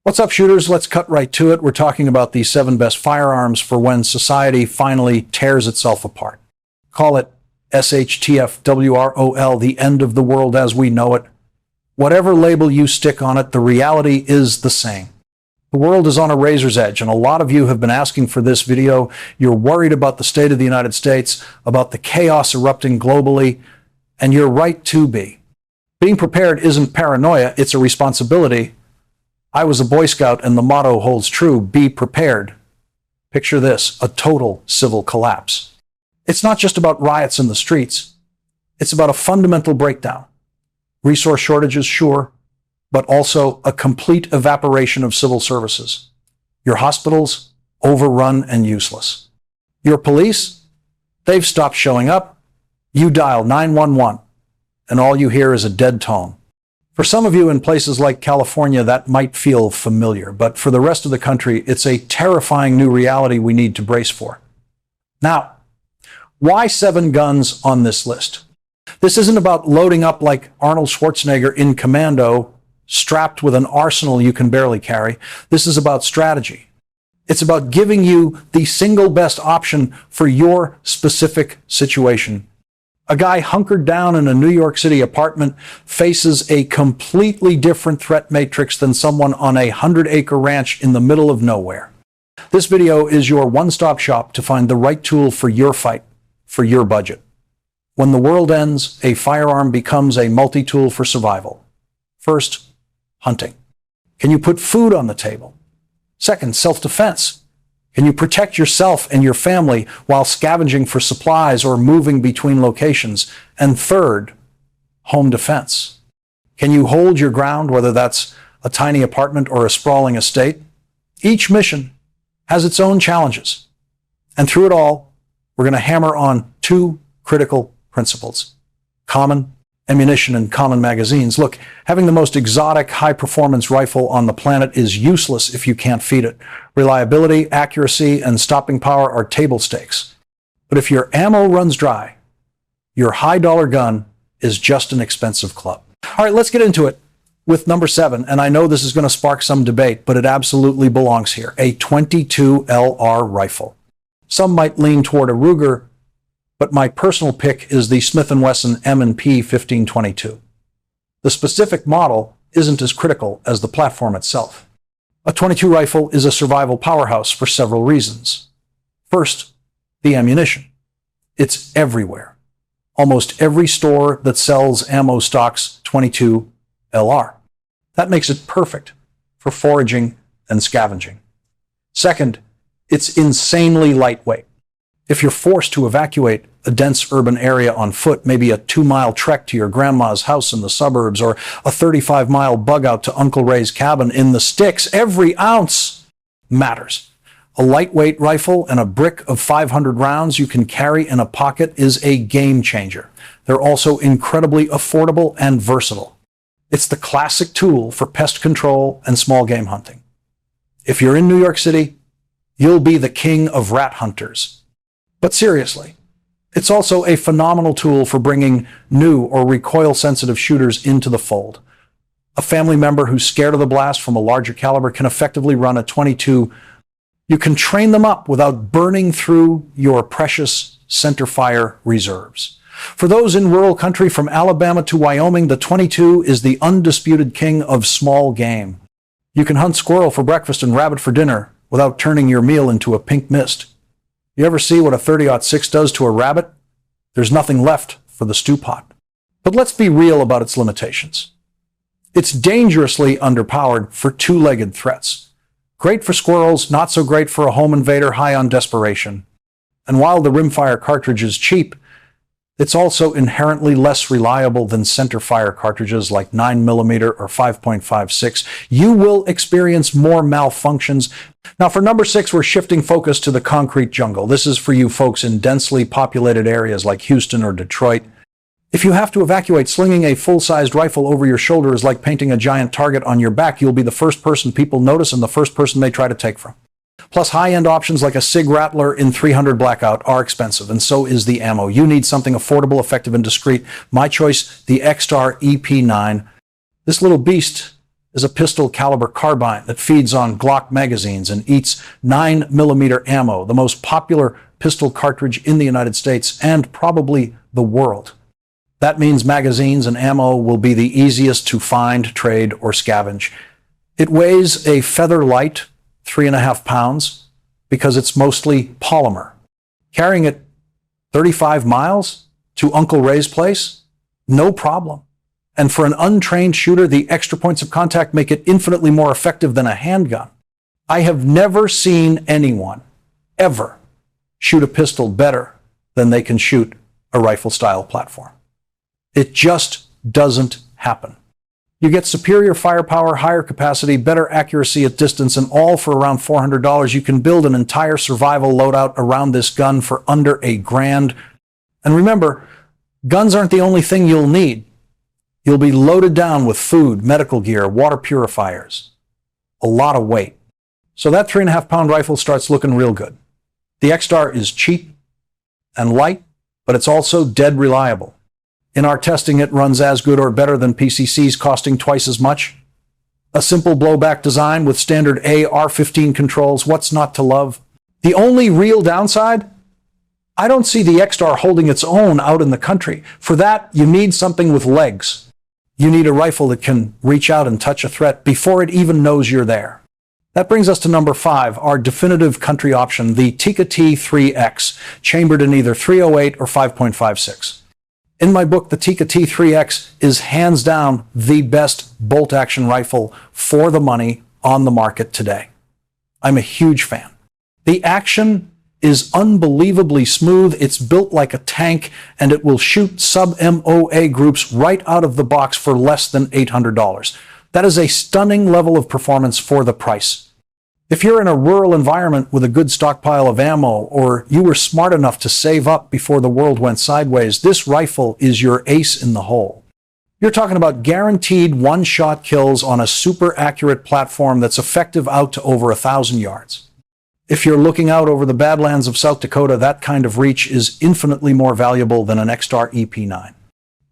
What's up, shooters? Let's cut right to it. We're talking about the 7 best firearms for when society finally tears itself apart. Call it SHTF, WROL, the end of the world as we know it. Whatever label you stick on it, the reality is the same. The world is on a razor's edge, and a lot of you have been asking for this video. You're worried about the state of the United States, about the chaos erupting globally, and you're right to be. Being prepared isn't paranoia, it's a responsibility. I was a Boy Scout, and the motto holds true: be prepared. Picture this: a total civil collapse. It's not just about riots in the streets. It's about a fundamental breakdown. Resource shortages, sure, but also a complete evaporation of civil services. Your hospitals, overrun and useless. Your police, they've stopped showing up. You dial 911, and all you hear is a dead tone. For some of you in places like California, that might feel familiar, but for the rest of the country, it's a terrifying new reality we need to brace for. Now, why 7 guns on this list? This isn't about loading up like Arnold Schwarzenegger in Commando, strapped with an arsenal you can barely carry. This is about strategy. It's about giving you the single best option for your specific situation. A guy hunkered down in a New York City apartment faces a completely different threat matrix than someone on a 100-acre ranch in the middle of nowhere. This video is your one-stop shop to find the right tool for your fight, for your budget. When the world ends, a firearm becomes a multi-tool for survival. First, hunting. Can you put food on the table? Second, self-defense. Can you protect yourself and your family while scavenging for supplies or moving between locations? And third, home defense. Can you hold your ground, whether that's a tiny apartment or a sprawling estate? Each mission has its own challenges. And through it all, we're going to hammer on 2 critical principles: common ammunition and common magazines. Look, having the most exotic, high-performance rifle on the planet is useless if you can't feed it. Reliability, accuracy, and stopping power are table stakes. But if your ammo runs dry, your high-dollar gun is just an expensive club. All right, let's get into it with number 7, and I know this is going to spark some debate, but it absolutely belongs here: a .22 LR rifle. Some might lean toward a Ruger, but my personal pick is the Smith & Wesson M&P 1522. The specific model isn't as critical as the platform itself. A .22 rifle is a survival powerhouse for several reasons. First, the ammunition. It's everywhere. Almost every store that sells ammo stocks .22 LR. That makes it perfect for foraging and scavenging. Second, it's insanely lightweight. If you're forced to evacuate a dense urban area on foot, maybe a 2-mile trek to your grandma's house in the suburbs, or a 35-mile bug out to Uncle Ray's cabin in the sticks, every ounce matters. A lightweight rifle and a brick of 500 rounds you can carry in a pocket is a game changer. They're also incredibly affordable and versatile. It's the classic tool for pest control and small game hunting. If you're in New York City, you'll be the king of rat hunters. But seriously, it's also a phenomenal tool for bringing new or recoil-sensitive shooters into the fold. A family member who's scared of the blast from a larger caliber can effectively run a .22. You can train them up without burning through your precious centerfire reserves. For those in rural country from Alabama to Wyoming, the .22 is the undisputed king of small game. You can hunt squirrel for breakfast and rabbit for dinner without turning your meal into a pink mist. You ever see what a 30-06 does to a rabbit? There's nothing left for the stew pot. But let's be real about its limitations. It's dangerously underpowered for 2-legged threats. Great for squirrels, not so great for a home invader high on desperation. And while the rimfire cartridge is cheap, it's also inherently less reliable than centerfire cartridges like 9mm or 5.56. You will experience more malfunctions. Now for number 6, we're shifting focus to the concrete jungle. This is for you folks in densely populated areas like Houston or Detroit. If you have to evacuate, slinging a full-sized rifle over your shoulder is like painting a giant target on your back. You'll be the first person people notice and the first person they try to take from. Plus, high-end options like a SIG Rattler in 300 Blackout are expensive, and so is the ammo. You need something affordable, effective, and discreet. My choice, the X-Star EP9. This little beast is a pistol caliber carbine that feeds on Glock magazines and eats 9mm ammo, the most popular pistol cartridge in the United States and probably the world. That means magazines and ammo will be the easiest to find, trade, or scavenge. It weighs a feather light 3.5 pounds because it's mostly polymer. Carrying it 35 miles to Uncle Ray's place? No problem. And for an untrained shooter, the extra points of contact make it infinitely more effective than a handgun. I have never seen anyone ever shoot a pistol better than they can shoot a rifle-style platform. It just doesn't happen. You get superior firepower, higher capacity, better accuracy at distance, and all for around $400. You can build an entire survival loadout around this gun for under $1,000. And remember, guns aren't the only thing you'll need. You'll be loaded down with food, medical gear, water purifiers, a lot of weight. So that 3.5-pound rifle starts looking real good. The X-Star is cheap and light, but it's also dead reliable. In our testing, it runs as good or better than PCCs costing twice as much. A simple blowback design with standard AR-15 controls, what's not to love? The only real downside? I don't see the X-Star holding its own out in the country. For that, you need something with legs. You need a rifle that can reach out and touch a threat before it even knows you're there. That brings us to number 5, our definitive country option, the Tikka T3X, chambered in either .308 or 5.56. In my book, the Tikka T3X is hands down the best bolt-action rifle for the money on the market today. I'm a huge fan. The action is unbelievably smooth, it's built like a tank, and it will shoot sub-MOA groups right out of the box for less than $800. That is a stunning level of performance for the price. If you're in a rural environment with a good stockpile of ammo, or you were smart enough to save up before the world went sideways, this rifle is your ace in the hole. You're talking about guaranteed one-shot kills on a super accurate platform that's effective out to over 1,000 yards. If you're looking out over the Badlands of South Dakota, that kind of reach is infinitely more valuable than an X-Star EP9.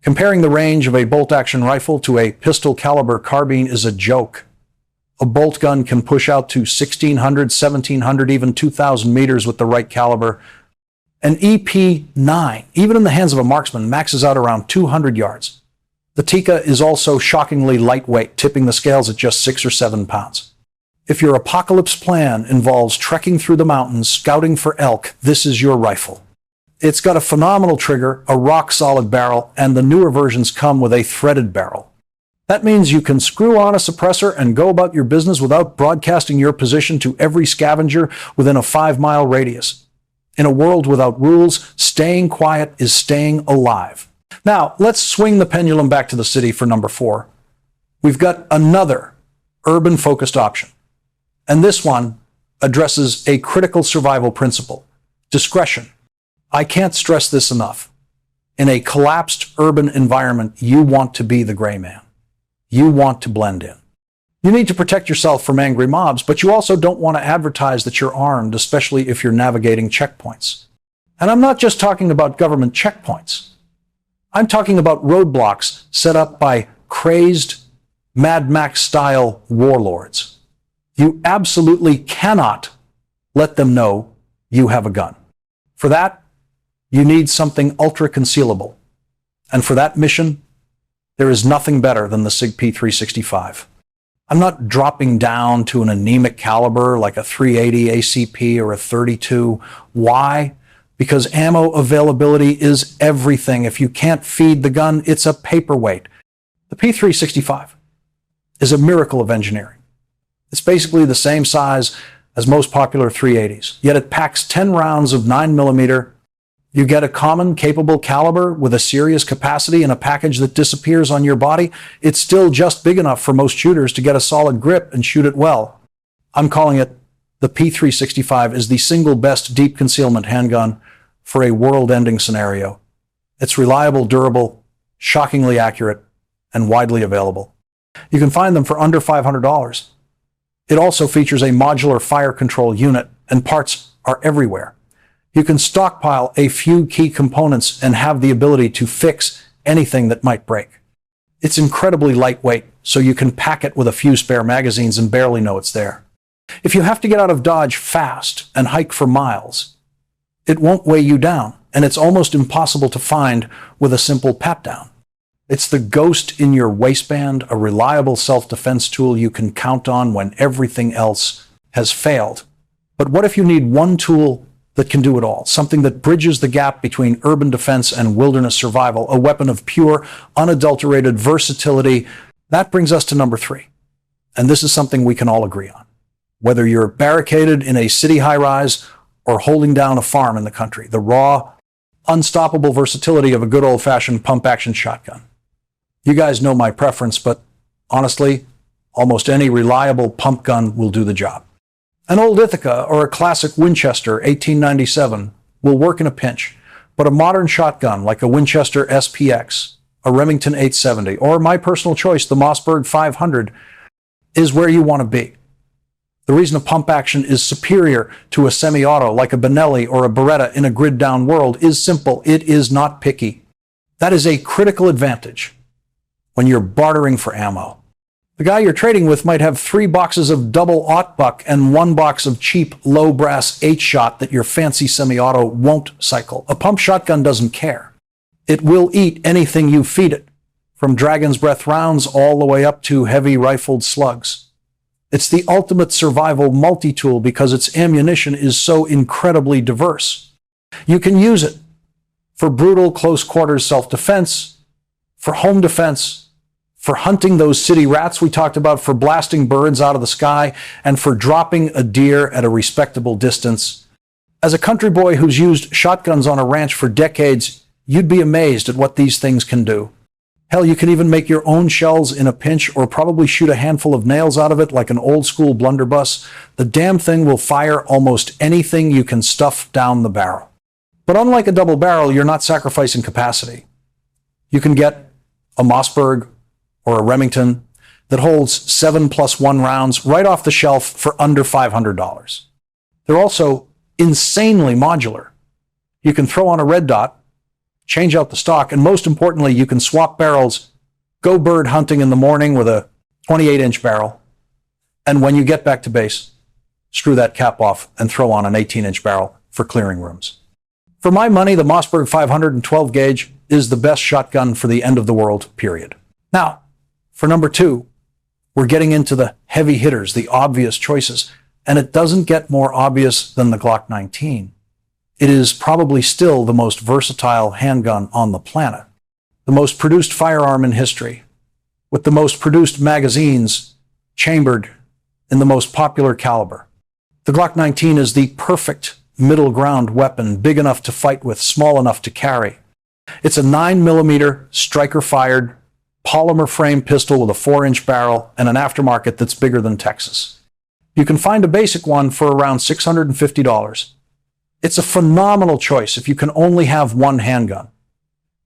Comparing the range of a bolt-action rifle to a pistol caliber carbine is a joke. A bolt gun can push out to 1,600, 1,700, even 2,000 meters with the right caliber. An EP9, even in the hands of a marksman, maxes out around 200 yards. The Tikka is also shockingly lightweight, tipping the scales at just 6 or 7 pounds. If your apocalypse plan involves trekking through the mountains, scouting for elk, this is your rifle. It's got a phenomenal trigger, a rock-solid barrel, and the newer versions come with a threaded barrel. That means you can screw on a suppressor and go about your business without broadcasting your position to every scavenger within a 5-mile radius. In a world without rules, staying quiet is staying alive. Now, let's swing the pendulum back to the city for number 4. We've got another urban-focused option. And this one addresses a critical survival principle: discretion. I can't stress this enough. In a collapsed urban environment, you want to be the gray man. You want to blend in. You need to protect yourself from angry mobs, but you also don't want to advertise that you're armed, especially if you're navigating checkpoints. And I'm not just talking about government checkpoints. I'm talking about roadblocks set up by crazed Mad Max-style warlords. You absolutely cannot let them know you have a gun. For that, you need something ultra-concealable. And for that mission, there is nothing better than the SIG P365. I'm not dropping down to an anemic caliber like a .380 ACP or a .32. Why? Because ammo availability is everything. If you can't feed the gun, it's a paperweight. The P365 is a miracle of engineering. It's basically the same size as most popular .380s, yet it packs 10 rounds of 9mm. You get a common, capable caliber with a serious capacity in a package that disappears on your body. It's still just big enough for most shooters to get a solid grip and shoot it well. I'm calling it the P365 is the single best deep concealment handgun for a world-ending scenario. It's reliable, durable, shockingly accurate, and widely available. You can find them for under $500. It also features a modular fire control unit, and parts are everywhere. You can stockpile a few key components and have the ability to fix anything that might break. It's incredibly lightweight, so you can pack it with a few spare magazines and barely know it's there. If you have to get out of Dodge fast and hike for miles, it won't weigh you down, and it's almost impossible to find with a simple pat-down. It's the ghost in your waistband, a reliable self-defense tool you can count on when everything else has failed. But what if you need one tool that can do it all? Something that bridges the gap between urban defense and wilderness survival, a weapon of pure, unadulterated versatility. That brings us to number 3. And this is something we can all agree on. Whether you're barricaded in a city high-rise or holding down a farm in the country, the raw, unstoppable versatility of a good old-fashioned pump-action shotgun. You guys know my preference, but honestly, almost any reliable pump gun will do the job. An old Ithaca or a classic Winchester 1897 will work in a pinch, but a modern shotgun like a Winchester SPX, a Remington 870, or my personal choice, the Mossberg 500, is where you want to be. The reason a pump action is superior to a semi-auto like a Benelli or a Beretta in a grid-down world is simple. It is not picky. That is a critical advantage when you're bartering for ammo. The guy you're trading with might have 3 boxes of double aught-buck and 1 box of cheap, low-brass 8-shot that your fancy semi-auto won't cycle. A pump shotgun doesn't care. It will eat anything you feed it, from Dragon's Breath rounds all the way up to heavy rifled slugs. It's the ultimate survival multi-tool because its ammunition is so incredibly diverse. You can use it for brutal close-quarters self-defense, for home defense, for hunting those city rats we talked about, for blasting birds out of the sky, and for dropping a deer at a respectable distance. As a country boy who's used shotguns on a ranch for decades, you'd be amazed at what these things can do. Hell, you can even make your own shells in a pinch or probably shoot a handful of nails out of it like an old-school blunderbuss. The damn thing will fire almost anything you can stuff down the barrel. But unlike a double barrel, you're not sacrificing capacity. You can get a Mossberg or a Remington that holds 7+1 rounds right off the shelf for under $500. They're also insanely modular. You can throw on a red dot, change out the stock, and most importantly, you can swap barrels, go bird hunting in the morning with a 28-inch barrel, and when you get back to base, screw that cap off and throw on an 18-inch barrel for clearing rooms. For my money, the Mossberg 512 gauge is the best shotgun for the end of the world, period. Now, for number 2, we're getting into the heavy hitters, the obvious choices, and it doesn't get more obvious than the Glock 19. It is probably still the most versatile handgun on the planet, the most produced firearm in history, with the most produced magazines chambered in the most popular caliber. The Glock 19 is the perfect middle ground weapon, big enough to fight with, small enough to carry. It's a 9mm striker-fired polymer frame pistol with a 4-inch barrel and an aftermarket that's bigger than Texas. You can find a basic one for around $650. It's a phenomenal choice if you can only have one handgun.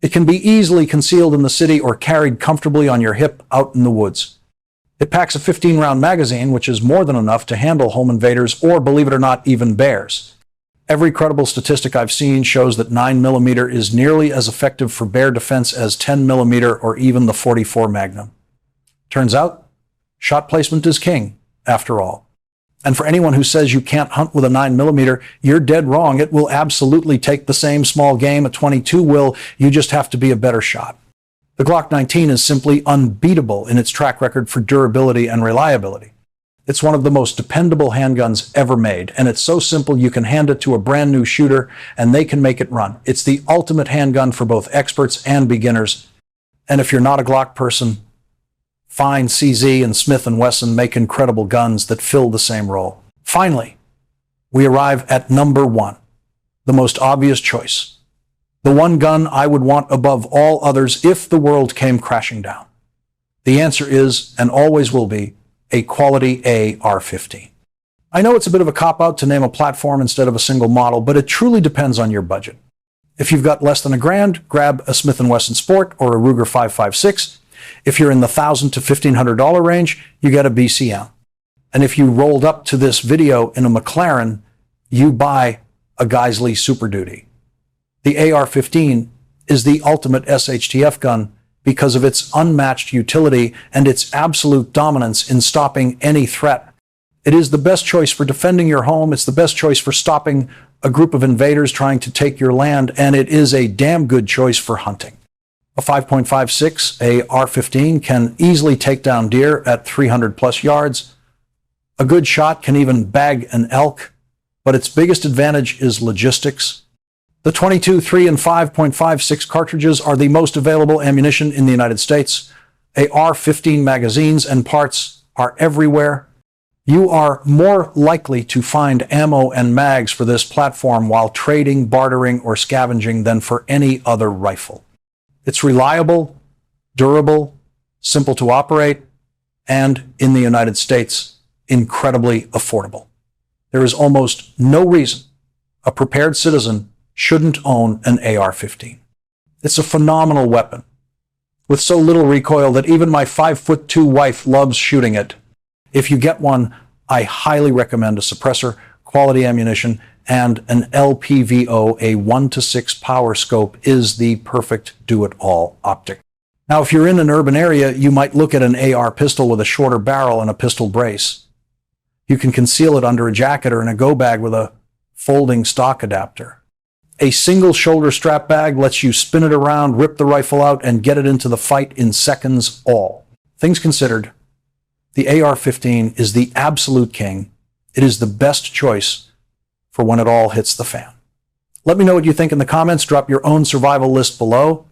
It can be easily concealed in the city or carried comfortably on your hip out in the woods. It packs a 15-round magazine, which is more than enough to handle home invaders or, believe it or not, even bears. Every credible statistic I've seen shows that 9mm is nearly as effective for bear defense as 10mm or even the .44 Magnum. Turns out, shot placement is king, after all. And for anyone who says you can't hunt with a 9mm, you're dead wrong. It will absolutely take the same small game a .22 will. You just have to be a better shot. The Glock 19 is simply unbeatable in its track record for durability and reliability. It's one of the most dependable handguns ever made, and it's so simple you can hand it to a brand new shooter and they can make it run. It's the ultimate handgun for both experts and beginners. And if you're not a Glock person, fine, CZ and Smith & Wesson make incredible guns that fill the same role. Finally, we arrive at number 1, the most obvious choice. The one gun I would want above all others if the world came crashing down. The answer is, and always will be, a quality AR-15. I know it's a bit of a cop-out to name a platform instead of a single model, but it truly depends on your budget. If you've got less than $1,000, grab a Smith & Wesson Sport or a Ruger 5.56. If you're in the $1,000 to $1,500 range, you get a BCM. And if you rolled up to this video in a McLaren, you buy a Geisley Super Duty. The AR-15 is the ultimate SHTF gun because of its unmatched utility and its absolute dominance in stopping any threat. It is the best choice for defending your home. It's the best choice for stopping a group of invaders trying to take your land, and it is a damn good choice for hunting. A 5.56 AR-15 can easily take down deer at 300 plus yards. A good shot can even bag an elk, but its biggest advantage is logistics. The 22, 3, and 5.56 cartridges are the most available ammunition in the United States. AR-15 magazines and parts are everywhere. You are more likely to find ammo and mags for this platform while trading, bartering, or scavenging than for any other rifle. It's reliable, durable, simple to operate, and in the United States, incredibly affordable. There is almost no reason a prepared citizen shouldn't own an AR-15. It's a phenomenal weapon with so little recoil that even my 5'2" wife loves shooting it. If you get one, I highly recommend a suppressor, quality ammunition, and an LPVO, a 1:6 power scope, is the perfect do-it-all optic. Now, if you're in an urban area, you might look at an AR pistol with a shorter barrel and a pistol brace. You can conceal it under a jacket or in a go bag with a folding stock adapter. A single shoulder strap bag lets you spin it around, rip the rifle out, and get it into the fight in seconds all. Things considered, the AR-15 is the absolute king. It is the best choice for when it all hits the fan. Let me know what you think in the comments. Drop your own survival list below.